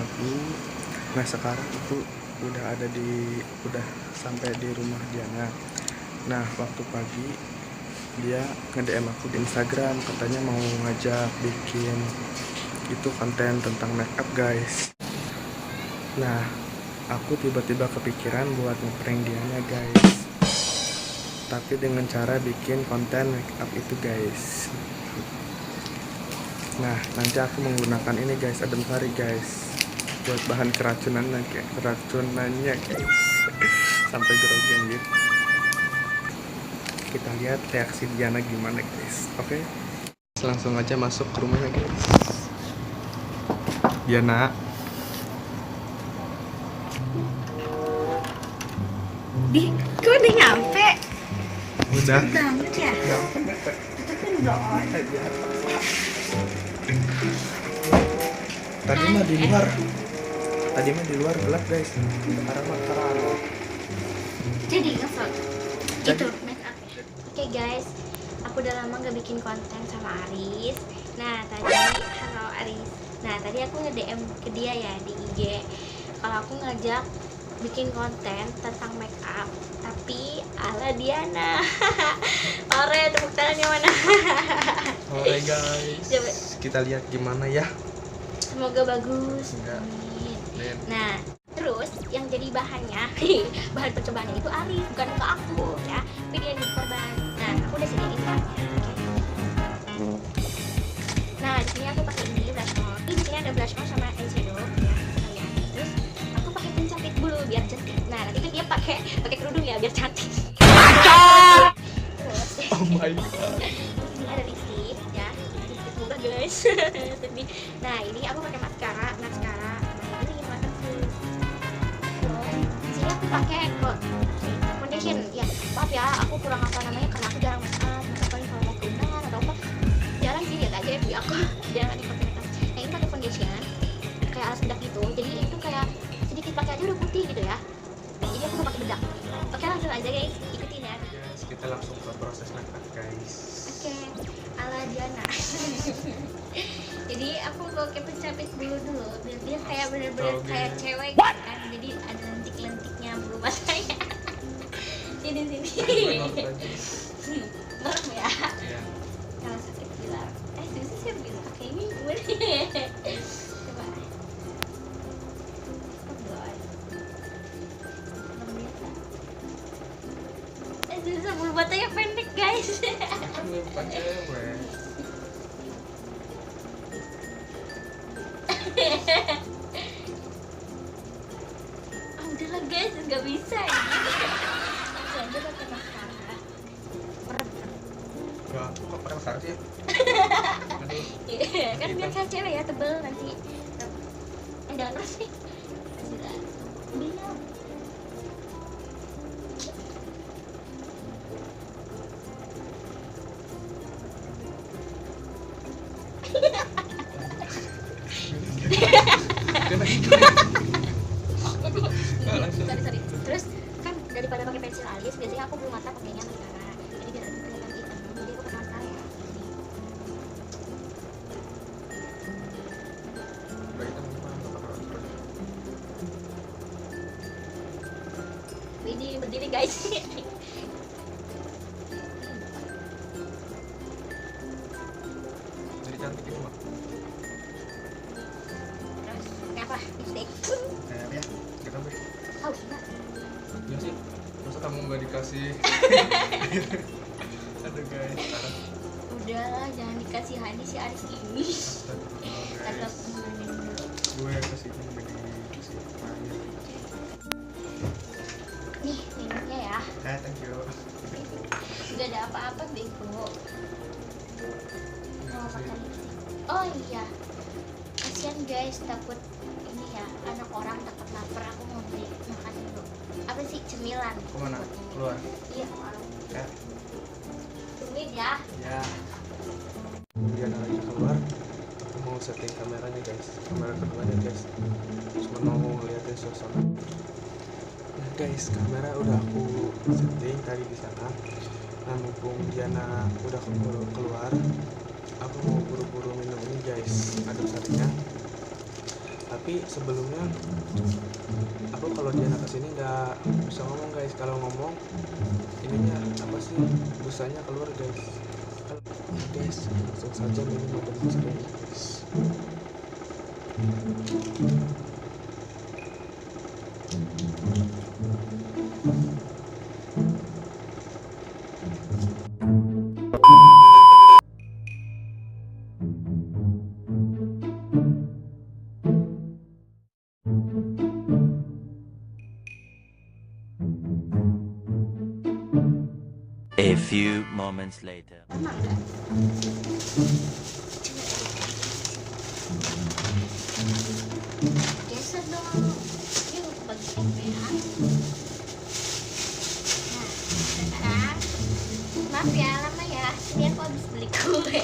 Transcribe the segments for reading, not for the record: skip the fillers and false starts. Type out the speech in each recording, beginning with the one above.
aku. Nah sekarang aku udah sampai di rumah Diana. Nah waktu pagi dia nge-DM aku di Instagram, katanya mau ngajak bikin itu konten tentang makeup guys. Nah aku tiba-tiba kepikiran buat ngeprank Diana guys, tapi dengan cara bikin konten makeup itu guys. Nah nanti aku menggunakan ini guys, adem sari guys, buat bahan keracunannya guys. Sampai grogi gitu. Kita lihat reaksi Diana gimana guys. Oke, langsung aja masuk ke rumahnya guys. Diana, Kok udah nyampe? udah. Banget ya? Tadi mah di luar gelap guys. Sekarang mah terang. Jadi ngevlog Jadi. itu make up ya. Oke guys, aku udah lama gak bikin konten sama Aris. Nah tadi, halo Aris. Nah tadi aku nge-DM ke dia ya di IG, kalau aku ngajak bikin konten tentang make up tapi ala Diana. Ore, tepuk tangannya mana? Oke guys, Coba. kita lihat gimana ya. Semoga bagus. Enggak. Amin. Nah, terus yang jadi bahannya, bahan percobaannya itu Aris, bukan ke aku ya. Tapi dia jadi korban. Nah, aku udah sediain bahannya. Oke. Nah, di sini aku pakai ini blush on. Ini di sini ada blush on sama eyeshadow ya. Kalian. Terus aku pakai pencapit bulu biar cantik. Nah, nanti kan dia pakai kerudung ya biar cantik. Terus, Oh my god. ini ada lipstick ya, lipstick murah guys. Sedih. Nah ini aku pakai maskara. Nah ini waterproof. Di sini aku pakai foundation ya. Maaf ya, aku kurang apa namanya karena aku jarang make up. Paling kalau mau keundangan atau apa jarang sih, lihat aja FB aku jarang dipakai make up. Nah ini pakai foundation kayak alas bedak gitu. Jadi itu kayak sedikit pakai aja udah putih gitu ya. Jadi aku nggak pakai bedak. Oke langsung aja guys, ikutin ya. Guys, kita langsung ke proses makeup guys. Oke, ala Diana. Jadi aku pakai pencapit bulu dulu biar dia kayak bener-bener kayak cewek gitu kan. Jadi ada lentik-lentiknya bulu matanya. Jadi sini. Merem ya. Iya. Kalau sakit bilang. Susah sih bilang pakai ini gimana? Coba. Susah, bulu matanya pendek guys. Ini bukan cewek. Udahlah guys, nggak bisa ya. Langsung aja pakai maskara. Merem. Enggak, kok pakai maskara sih? Aduh. Iya, kan biar kayak cewek ya, tebel nanti. Jangan terus sih. Sudah. Bilang. Sorry. Terus kan daripada pakai pensil alis, biasanya aku bulu mata pakainya maskara. Jadi biar lebih kelihatan hitam. Jadi aku pakai maskara ya. Ini berdiri guys. Jadi cantik gitu mah. Terus kayak apa? Lipstick. Kayak ya, kita beri. Oh enggak. Ya sih, masa kamu nggak dikasih? Aduh guys, parah. Udahlah, jangan dikasihani si Aris ini. Tetap temenin dulu. Gue kasih ini dikasih air. Nih minumnya ya. Thank you. Gak ada apa-apa bego. Mau pakai lipstick. Oh iya. Kasian guys, takut ini ya anak orang takut lapar. Aku mau beli makan dulu. Apa sih cemilan? Kemana? Keluar. Iya warung. Ya. Tungguin ya. Ya. Dia lagi keluar. Aku mau setting kameranya guys. Kamera keduanya guys. Cuma mau ngeliatin suasana. Nah guys, kamera udah aku setting tadi di sana. Nah mumpung Diana udah keluar, aku mau buru-buru minum ini guys, adem sarinya. Tapi sebelumnya aku kalau Diana kesini nggak bisa ngomong guys. Kalau ngomong ininya apa sih, busanya keluar guys. Guys, langsung saja minum obat masker ini guys. A few moments later. Emang enggak? Geser dong. Yuk, bagi ya. Nah, sekarang maaf ya lama ya. Ini aku habis beli kue.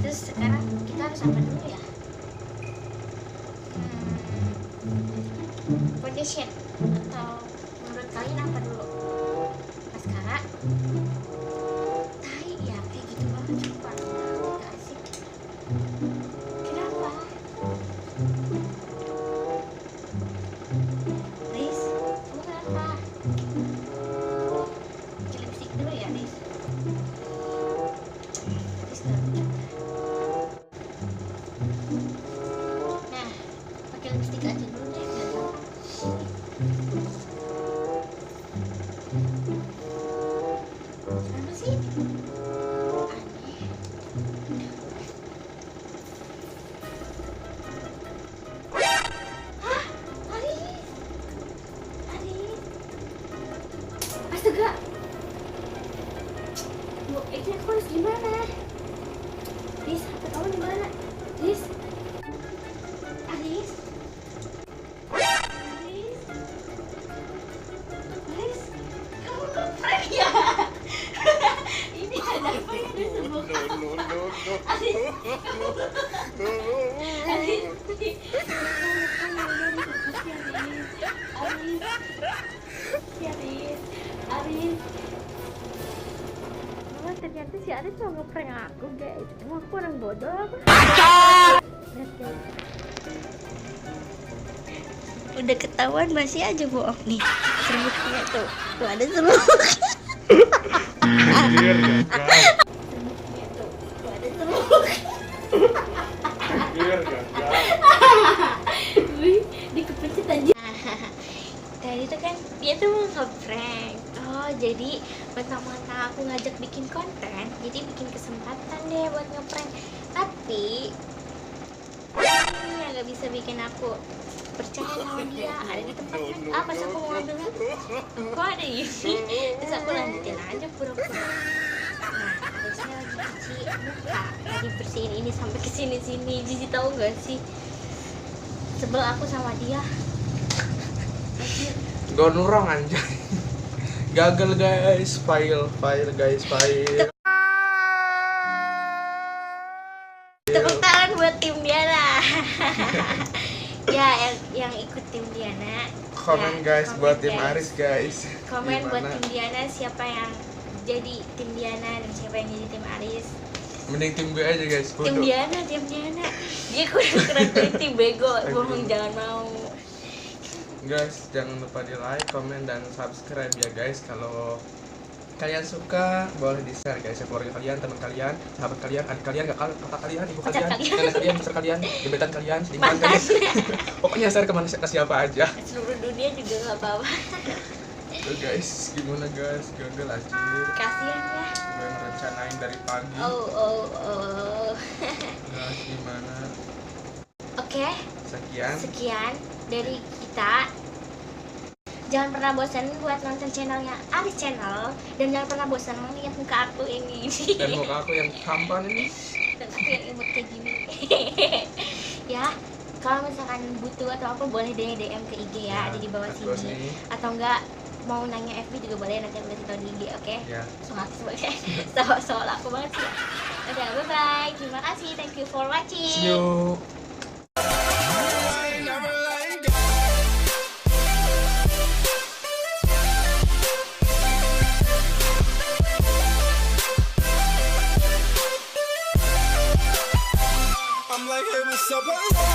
Terus sekarang kita harus apa dulu ya? Foundation atau menurut kalian apa dulu? Maskara? Tai ya, kayak gitu banget sumpah. Gak asik. Kenapa? Riz, kamu kenapa? Pakai lipstick dulu ya, Riz. Riz gak lucu. Nah, pakai lipstick aja dulu deh, gak apa. Kenapa sih? Aneh. Hah? Aris? Aris? Astaga! Bu, ini aku harus gimana? Riz, HP kamu di mana? Riz? Aris? Aris? Aris? Kamu ngeprank ya? Ini ada apa yang disebut? Aris? Aris? Aris? Oh, ternyata si Aris mau ngeprank aku guys. Emang aku orang bodoh apa? Lihat guys. Udah ketahuan masih aja bohong nih. Serbuknya tuh ada serbuk. Anjir, gagal. Serbuknya tuh ada serbuk. Anjir, gagal. Wih, dikepencet aja. Tadi tuh kan dia tuh mau ngeprank. Oh, jadi mentang-mentang aku ngajak bikin konten, jadi bikin kesempatan deh buat ngeprank. Tapi nggak bisa bikin aku percaya sama dia. Ada di tempat kan? Ah, pas aku mau ngambil kok ada ini? Terus aku lanjutin aja pura-pura. Nah, harusnya lagi cuci muka, lagi bersihin ini sampai ke sini-sini. Jiji tahu gak sih? Sebel aku sama dia. Gak nurang anjay. Gagal guys, file guys, file. Tepuk tangan buat tim Diana. Ya, yang ikut tim Diana. Komen ya, guys komen buat tim guys. Aris guys. Komen buat Gimana? tim Diana, siapa yang jadi tim Diana dan siapa yang jadi tim Aris. Mending tim gue aja guys. Tim Bodoh. Diana. Dia kurang tim bego, bohong jangan mau. Guys, jangan lupa di like, komen, dan subscribe ya guys. Kalau kalian suka boleh di share guys ya, keluarga kalian, teman kalian, sahabat kalian, adik kalian, kakak kalian, ibu Pacar kalian, kalian. nenek kalian, pacar kalian, gebetan kalian, lingkungan Mantan. kalian. Pokoknya share ke siapa aja. Seluruh dunia juga gak apa-apa. Tuh guys, gimana guys? Gagal anjir. Kasian ya. Gue ngerencanain dari pagi. Oh. Guys, gimana? Oke, sekian dari kita. Jangan pernah bosan buat nonton channelnya Aris Channel, dan jangan pernah bosan melihat muka aku ini. Dan muka aku yang tampan ini. Dan aku yang imut kayak gini. Ya, kalau misalkan butuh atau apa boleh deh DM ke IG ya, ada di bawah terus sini. nih. Atau enggak mau nanya FB juga boleh, nanti aku kasih tau di IG, oke? Ya. Soal aku sebagai soal aku banget sih. Udah, bye bye. Terima kasih, thank you for watching. See you. I'm like, hey, what's up?